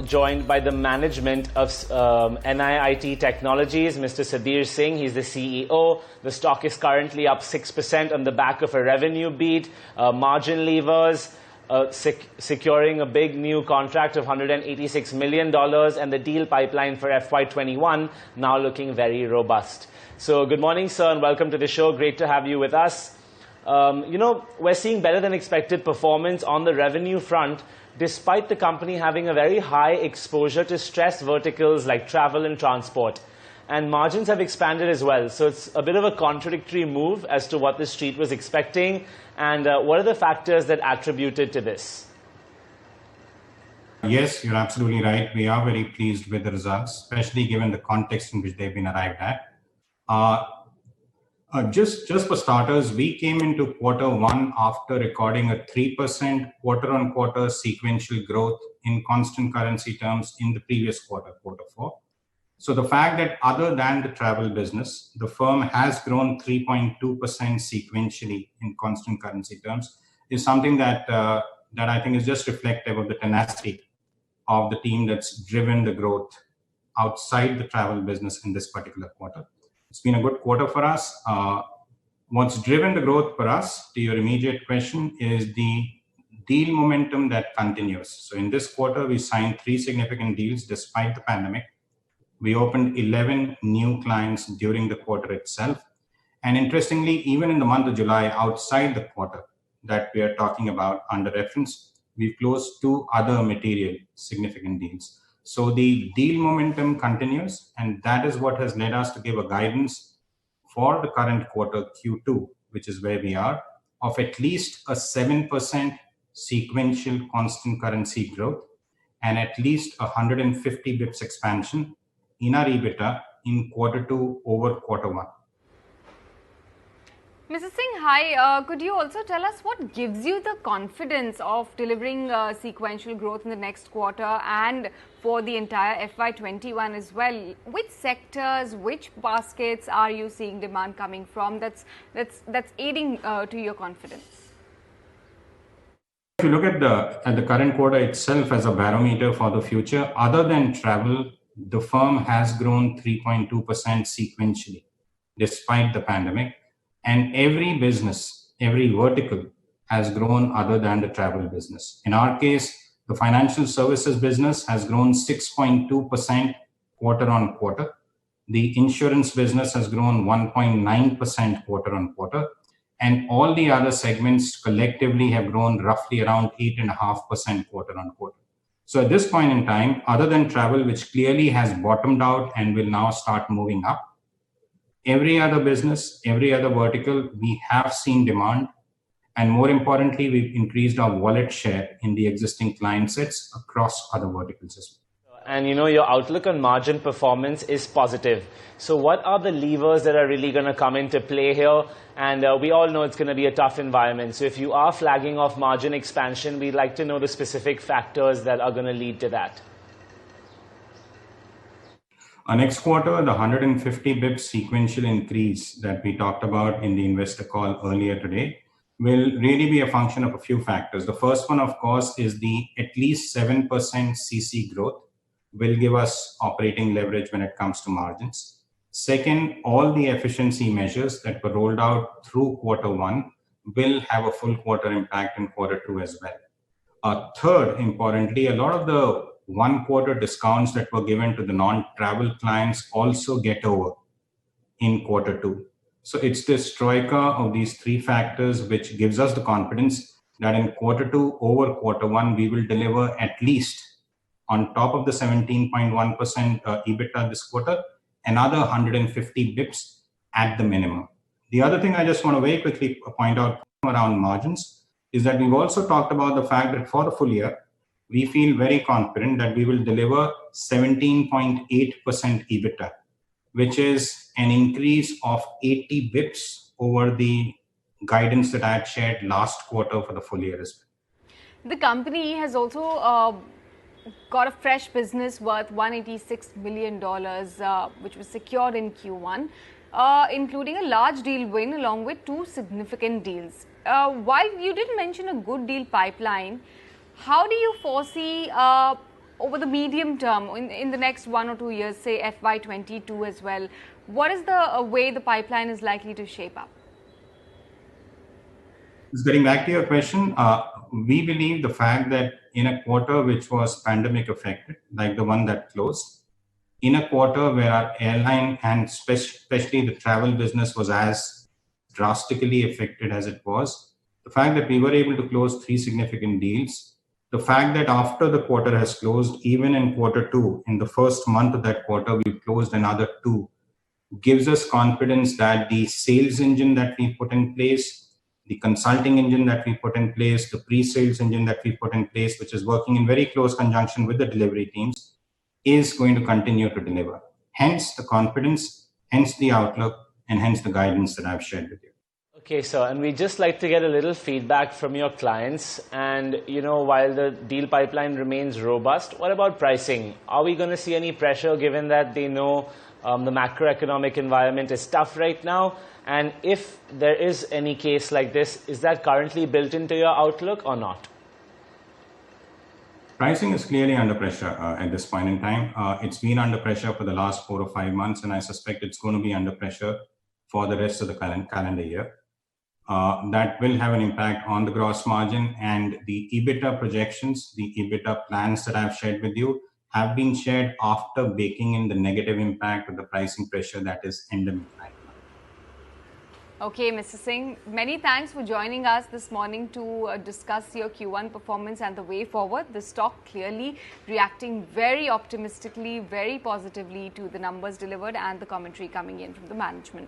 joined by the management of NIIT Technologies, Mr. Sudhir Singh. He's the CEO. The stock is currently up 6% on the back of a revenue beat, margin levers, securing a big new contract of $186 million, and the deal pipeline for FY21 now looking very robust. So good morning, sir, and welcome to the show. Great to have you with us. We're seeing better than expected performance on the revenue front, despite the company having a very high exposure to stressed verticals like travel and transport. And margins have expanded as well. So it's a bit of a contradictory move as to what the street was expecting. And what are the factors that attributed to this? Yes, you're absolutely right. We are very pleased with the results, especially given the context in which they've been arrived at. Just for starters, we came into Q1 after recording a 3% quarter-on-quarter sequential growth in constant currency terms in the previous quarter, Q4. So the fact that other than the travel business, the firm has grown 3.2% sequentially in constant currency terms is something that I think is just reflective of the tenacity of the team that's driven the growth outside the travel business in this particular quarter. It's been a good quarter for us. What's driven the growth for us, to your immediate question, is the deal momentum that continues. So in this quarter, we signed 3 significant deals despite the pandemic. We opened 11 new clients during the quarter itself. And interestingly, even in the month of July, outside the quarter that we are talking about under reference, we've closed 2 other material significant deals. So the deal momentum continues, and that is what has led us to give a guidance for the current quarter, Q2, which is where we are, of at least a 7% sequential constant currency growth and at least 150 bips expansion in our EBITDA in Q2 over Q1. Mr. Singh, hi. Could you also tell us what gives you the confidence of delivering sequential growth in the next quarter and for the entire FY21 as well? Which sectors, which baskets are you seeing demand coming from that's aiding to your confidence? If you look at the current quarter itself as a barometer for the future, other than travel, the firm has grown 3.2% sequentially despite the pandemic. And every business, every vertical has grown other than the travel business. In our case, the financial services business has grown 6.2% quarter on quarter. The insurance business has grown 1.9% quarter on quarter. And all the other segments collectively have grown roughly around 8.5% quarter on quarter. So at this point in time, other than travel, which clearly has bottomed out and will now start moving up, every other business, every other vertical, we have seen demand. And more importantly, we've increased our wallet share in the existing client sets across other verticals as well. And your outlook on margin performance is positive. So what are the levers that are really going to come into play here? And we all know it's going to be a tough environment. So if you are flagging off margin expansion, we'd like to know the specific factors that are going to lead to that. Next quarter, the 150 bips sequential increase that we talked about in the investor call earlier today will really be a function of a few factors. The first one, of course, is the at least 7% CC growth will give us operating leverage when it comes to margins. Second, all the efficiency measures that were rolled out through Q1 will have a full quarter impact in Q2 as well. Third, importantly, a lot of the 1 quarter discounts that were given to the non-travel clients also get over in Q2. So it's this troika of these 3 factors which gives us the confidence that in Q2 over Q1, we will deliver at least on top of the 17.1% EBITDA this quarter, another 150 bips at the minimum. The other thing I just want to very quickly point out around margins is that we've also talked about the fact that for the full year, we feel very confident that we will deliver 17.8% EBITDA, which is an increase of 80 bips over the guidance that I had shared last quarter for the full year as well. The company has also got a fresh business worth $186 million, which was secured in Q1, including a large deal win along with 2 significant deals. While you did mention a good deal pipeline, how do you foresee over the medium term, in the next 1 or 2 years, say FY22 as well, what is the way the pipeline is likely to shape up? Just getting back to your question, we believe the fact that in a quarter which was pandemic affected, like the one that closed, in a quarter where our airline and especially the travel business was as drastically affected as it was, the fact that we were able to close 3 significant deals, the fact that after the quarter has closed, even in quarter 2, in the first month of that quarter, we've closed another 2, gives us confidence that the sales engine that we put in place, the consulting engine that we put in place, the pre-sales engine that we put in place, which is working in very close conjunction with the delivery teams, is going to continue to deliver. Hence the confidence, hence the outlook, and hence the guidance that I've shared with you. Okay, so, and we'd just like to get a little feedback from your clients. And, while the deal pipeline remains robust, what about pricing? Are we going to see any pressure given that they know the macroeconomic environment is tough right now? And if there is any case like this, is that currently built into your outlook or not? Pricing is clearly under pressure at this point in time. It's been under pressure for the last 4 or 5 months, and I suspect it's going to be under pressure for the rest of the calendar year. That will have an impact on the gross margin, and the EBITDA projections, the EBITDA plans that I've shared with you have been shared after baking in the negative impact of the pricing pressure that is endemic right now. Okay, Mr. Singh, many thanks for joining us this morning to discuss your Q1 performance and the way forward. The stock clearly reacting very optimistically, very positively to the numbers delivered and the commentary coming in from the management.